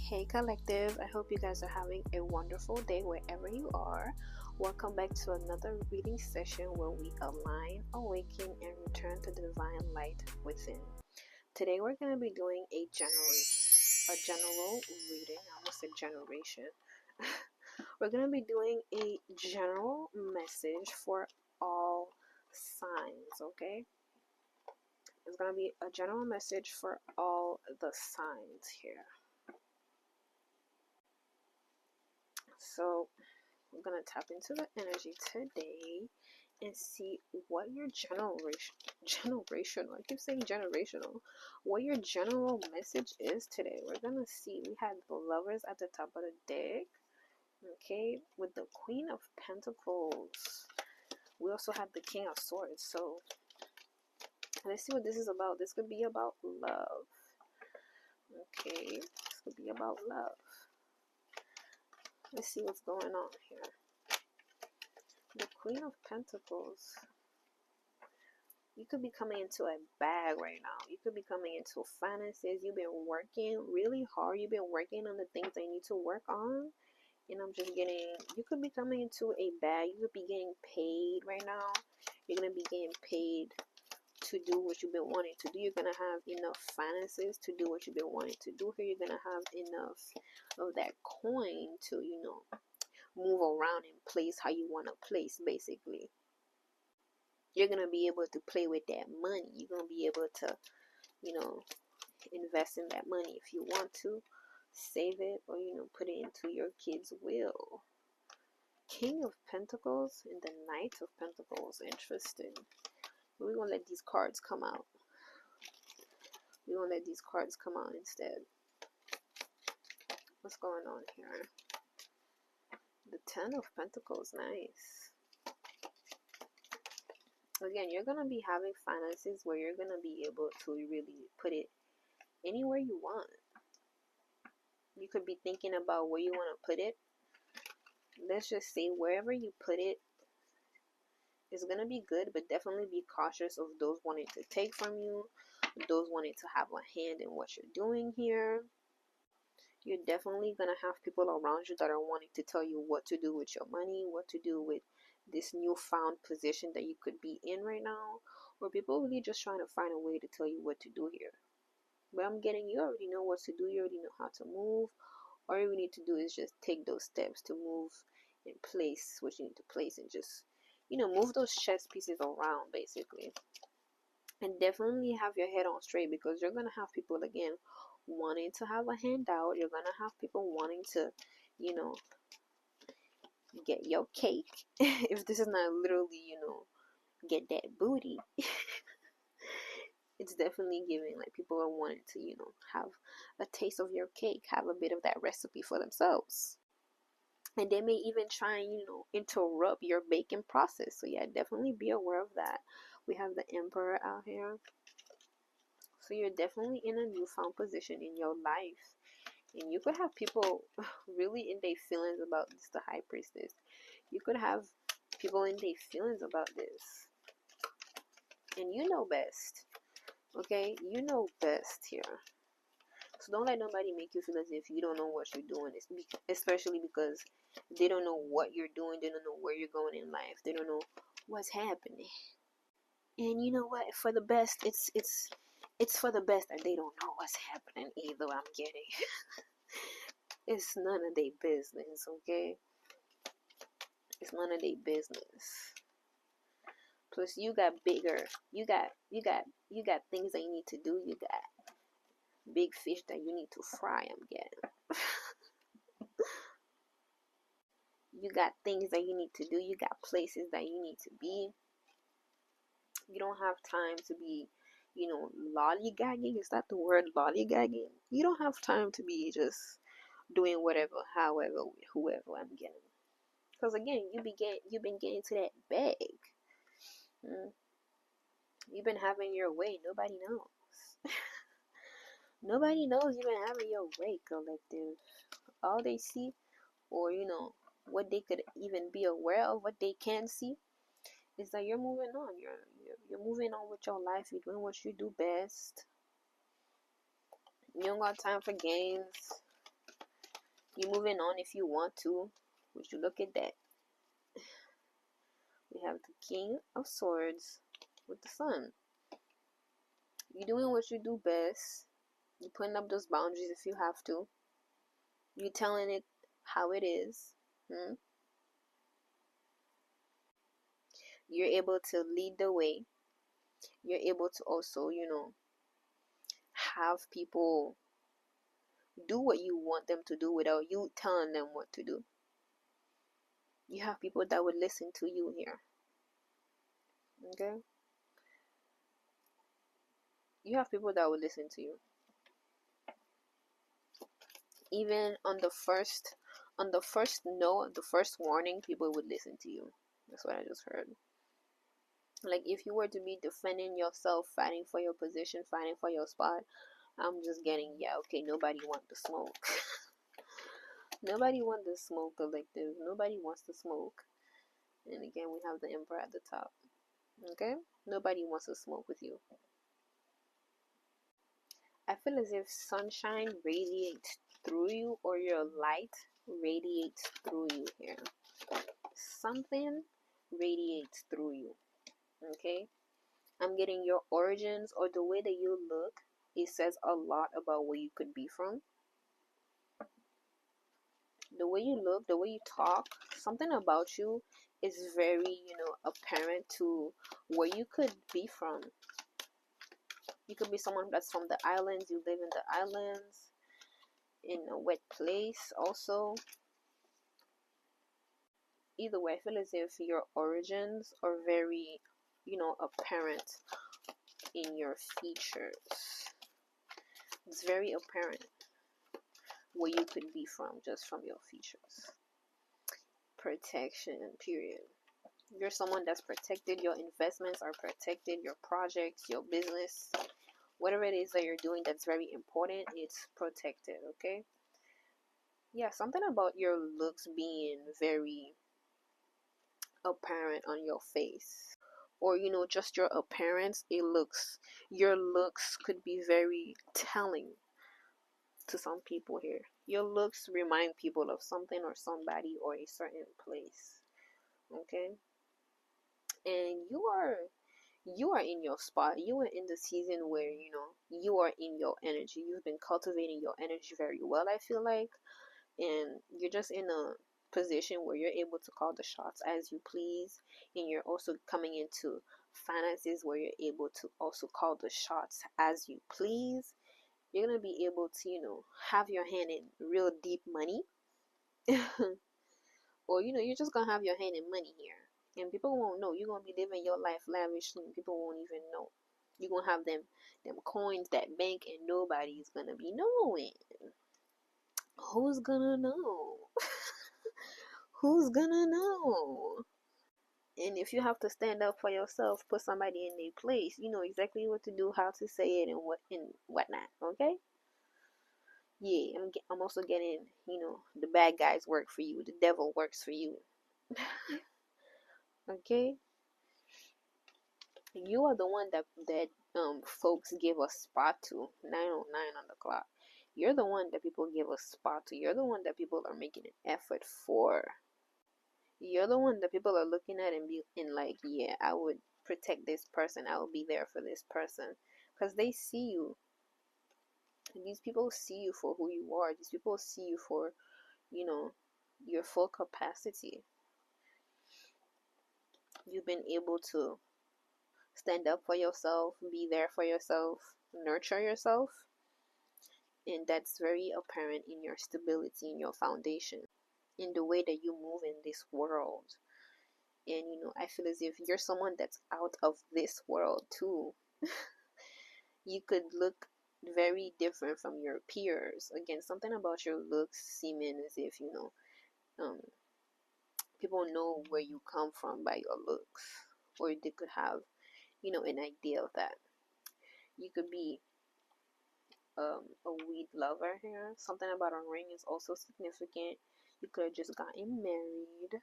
Hey collective, I hope you guys are having a wonderful day wherever you are. Welcome back to another reading session where we align, awaken, and return to the divine light within. Today we're going to be doing a general reading. I almost said generation. We're going to be doing a general message for all signs, okay? It's going to be a general message for all the signs here. So I'm going to tap into the energy today and see what your generational, I keep saying generational, what your general message is today. We're going to see, we had the Lovers at the top of the deck, okay, with the Queen of Pentacles. We also had the King of Swords. So let's see what this is about. This could be about love. Okay, this could be about love. Let's see what's going on here. The Queen of Pentacles. You could be coming into a bag right now. You could be coming into finances. You've been working really hard. You've been working on the things that you need to work on. And I'm just getting, you could be coming into a bag. You could be getting paid right now. You're going to be getting paid to do what you've been wanting to do. You're going to have enough finances to do what you've been wanting to do here. You're going to have enough of that coin to, move around and place how you want to place, basically. You're going to be able to play with that money. You're going to be able to, invest in that money if you want to. Save it or, put it into your kid's will. King of Pentacles and the Knight of Pentacles. Interesting. We're going to let these cards come out. We're going to let these cards come out instead. What's going on here? The Ten of Pentacles. Nice. Again, you're going to be having finances where you're going to be able to really put it anywhere you want. You could be thinking about where you want to put it. Let's just say wherever you put it is going to be good, but definitely be cautious of those wanting to take from you, those wanting to have a hand in what you're doing here. You're definitely going to have people around you that are wanting to tell you what to do with your money, what to do with this newfound position that you could be in right now, or people really just trying to find a way to tell you what to do here. But I'm getting, you already know what to do, you already know how to move. All you need to do is just take those steps to move and place what you need to place and just, move those chess pieces around, basically. And definitely have your head on straight, because you're going to have people, again, wanting to have a handout. You're going to have people wanting to, get your cake. If this is not literally, get that booty. It's definitely giving, like, people are wanting to, have a taste of your cake, have a bit of that recipe for themselves. And they may even try and, interrupt your baking process. So yeah, definitely be aware of that. We have the Emperor out here. So you're definitely in a newfound position in your life. And you could have people really in their feelings about this, the High Priestess. You could have people in their feelings about this. And you know best. Okay? You know best here. So don't let nobody make you feel as if you don't know what you're doing. Especially because they don't know what you're doing. They don't know where you're going in life. They don't know what's happening. And you know what? For the best, it's for the best that they don't know what's happening either. I'm getting. It's none of their business, okay? It's none of their business. Plus, you got bigger. You got things that you need to do. You got big fish that you need to fry. I'm getting. You got things that you need to do. You got places that you need to be. You don't have time to be, lollygagging. Is that the word, lollygagging? You don't have time to be just doing whatever, however, whoever. I'm getting. Because again, you've been getting to that bag. You've been having your way. Nobody knows. Nobody knows you've been having your way, collective. All they see, or what they could even be aware of, what they can see, is that you're moving on. You're moving on with your life. You're doing what you do best. You don't got time for games. You're moving on if you want to. Would you look at that? We have the King of Swords with the Sun. You're doing what you do best. You're putting up those boundaries if you have to. You're telling it how it is. You're able to lead the way. You're able to also, have people do what you want them to do without you telling them what to do. You have people that would listen to you here. Okay? You have people that would listen to you. Even on the first no, the first warning, people would listen to you. That's what I just heard. Like, if you were to be defending yourself, fighting for your position, fighting for your spot, I'm just getting, yeah, okay, nobody wants the smoke. Nobody wants the smoke collective. Nobody wants the smoke. And again, we have the Emperor at the top. Okay? Nobody wants to smoke with you. I feel as if sunshine radiates through you, or your light radiates through you here. Something radiates through you. Okay? I'm getting your origins, or the way that you look. It says a lot about where you could be from. The way you look, the way you talk, something about you is very, apparent to where you could be from. You could be someone that's from the islands. You live in the islands, in a wet place also. Either way, I feel as if your origins are very, apparent in your features. It's very apparent where you could be from just from your features. Protection, period. You're someone that's protected. Your investments are protected. Your projects, your business, whatever it is that you're doing that's very important, it's protected. Okay? Yeah, something about your looks being very apparent on your face, or just your appearance. Your looks could be very telling to some people here. Your looks remind people of something or somebody or a certain place. Okay? And you are in your spot. You are in the season where you are in your energy. You've been cultivating your energy very well, I feel like. And you're just in a position where you're able to call the shots as you please. And you're also coming into finances where you're able to also call the shots as you please. You're gonna be able to have your hand in real deep money. Or you're just gonna have your hand in money here, and people won't know. You're gonna be living your life lavishly, and people won't even know. You're gonna have them coins that bank, and nobody's gonna be knowing. Who's gonna know? Who's gonna know? And if you have to stand up for yourself, put somebody in their place, you know exactly what to do, how to say it, and whatnot. Okay? Yeah, I'm also getting, the bad guys work for you, the devil works for you. Okay? You are the one that folks give a spot to. 9:09 on the clock. You're the one that people give a spot to. You're the one that people are making an effort for. You're the one that people are looking at and like, yeah, I would protect this person. I will be there for this person, because they see you. These people see you for who you are. These people see you for, your full capacity. You've been able to stand up for yourself, be there for yourself, nurture yourself. And that's very apparent in your stability, in your foundation, in the way that you move in this world. And I feel as if you're someone that's out of this world too. You could look very different from your peers. Again, something about your looks seeming as if people know where you come from by your looks, or they could have an idea of that. You could be a weed lover here. Something about a ring is also significant. You could have just gotten married,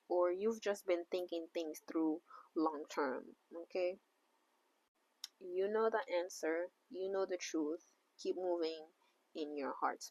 or you've just been thinking things through long term. Okay? You know the answer, you know the truth. Keep moving in your heart's